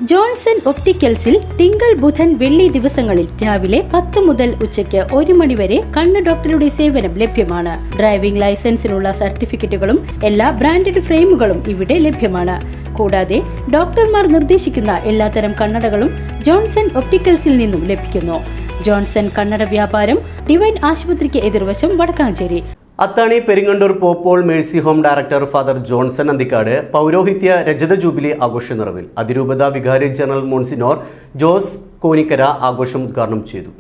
Johnson ഒപ്റ്റിക്കൽസിൽ തിങ്കൾ ബുധൻ വെള്ളി ദിവസങ്ങളിൽ രാവിലെ 10 മുതൽ ഉച്ചയ്ക്ക് 1 മണി വരെ കണ്ണ് ഡോക്ടറുടെ സേവനം ലഭ്യമാണ്. ഡ്രൈവിംഗ് ലൈസൻസിനുള്ള സർട്ടിഫിക്കറ്റുകളും എല്ലാ ബ്രാൻഡഡ് ഫ്രെയിമുകളും ഇവിടെ ലഭ്യമാണ്. കൂടാതെ ഡോക്ടർമാർ നിർദ്ദേശിക്കുന്ന എല്ലാത്തരം കണ്ണടകളും ജോൺസൺ ഒപ്റ്റിക്കൽസിൽ നിന്നും ലഭിക്കുന്നു. ജോൺസൺ കണ്ണട വ്യാപാരം ഡിവൈൻ ആശുപത്രിക്ക് എതിർവശം Vadakkanchery. Athani Peringandoor Pope Paul Mercy Home director father Johnson Anthikad പൗരോഹിത്യ രജത ജൂബിലി ആഘോഷ നിറവിൽ അതിരൂപത വികാരി ജനറൽ മോൺസിനോർ ജോസ് കോനിക്കര ആഘോഷം ഉദ്ഘാടനം ചെയ്തു.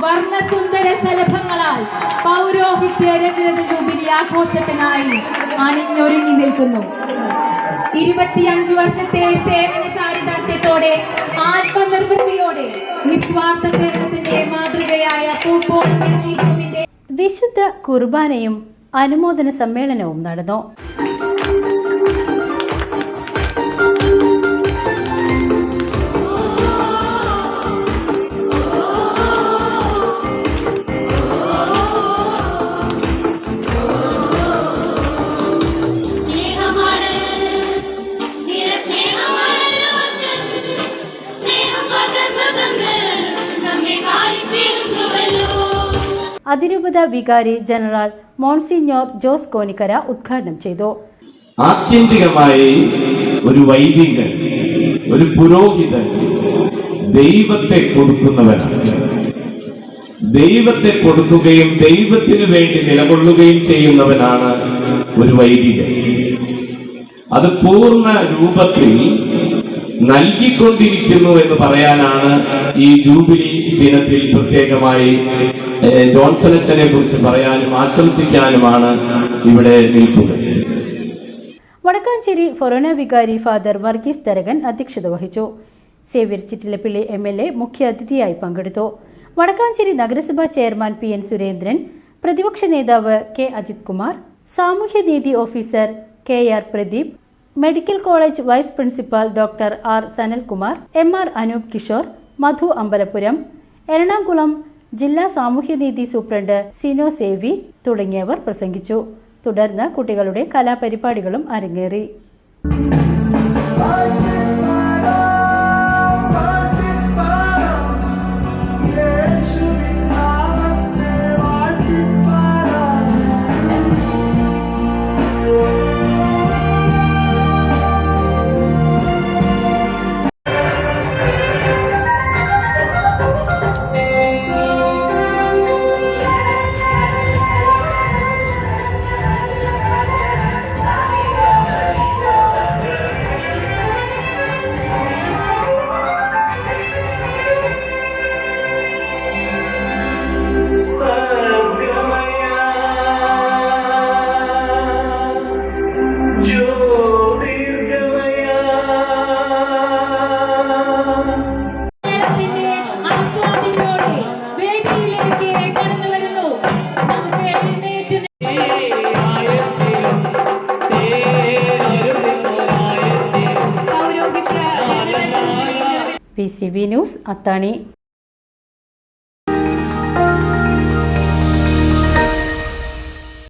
വർണ്ണസുന്ദര ശലഭങ്ങളാൽ പൗരോഹിത്യ രജത ജൂബിലി ആഘോഷത്തിനായി അണിഞ്ഞൊരുങ്ങി നിൽക്കുന്നു. 25 വർഷത്തെ സേവന ചാരിതാർത്ഥ്യത്തോടെ ആത്മനിർവൃത്തിയോടെ നിസ്വാർത്ഥ സേവനത്തിന്റെ മാതൃകയായ വിശുദ്ധ കുർബാനയും അനുമോദന സമ്മേളനവും നടന്നു. അതിരൂപത വികാരി ജനറൽ മോൺസിഞ്ഞോർ ജോസ് കോനിക്കര ഉദ്ഘാടനം ചെയ്തു. ആത്യന്തികമായി ഒരു വൈദികൻ, ഒരു പുരോഹിതൻ ദൈവത്തെ കൊടുക്കുന്നവനാണ്. ദൈവത്തെ കൊടുക്കുകയും ദൈവത്തിനു വേണ്ടി നിലകൊള്ളുകയും ചെയ്യുന്നവനാണ് ഒരു വൈദികൻ. അത് പൂർണ്ണ രൂപത്തിൽ നൽകിക്കൊണ്ടിരിക്കുന്നു എന്ന് പറയാനാണ് ഈ ജൂബിലി ദിനത്തിൽ പ്രത്യേകമായി ജോൺസൺ അച്ഛനെ കുറിച്ച് പറയാനും ആശംസിക്കാനുമാണ് ഇവിടെ നിൽക്കുന്നത്. വടക്കാഞ്ചേരി ഫൊറോന വികാരി ഫാദർ വർഗീസ് തരകൻ അധ്യക്ഷത വഹിച്ചു. സേവ്യർ ചിറ്റിലപ്പിള്ളി MLA മുഖ്യ അതിഥിയായി പങ്കെടുത്തു. വടക്കാഞ്ചേരി നഗരസഭാ ചെയർമാൻ PN സുരേന്ദ്രൻ, പ്രതിപക്ഷ നേതാവ് K അജിത് കുമാർ, സാമൂഹ്യനീതി officer KR Pradeep, medical college vice principal doctor R Sanalkumar, MR Anoop Kishore, Madhu Ambalapuram, Ernakulam ജില്ലാ സാമൂഹ്യനീതി സൂപ്രണ്ട് സിനോ സേവി തുടങ്ങിയവർ പ്രസംഗിച്ചു. തുടർന്ന് കുട്ടികളുടെ കലാപരിപാടികളും അരങ്ങേറി. PCB ന്യൂസ് അത്താണി.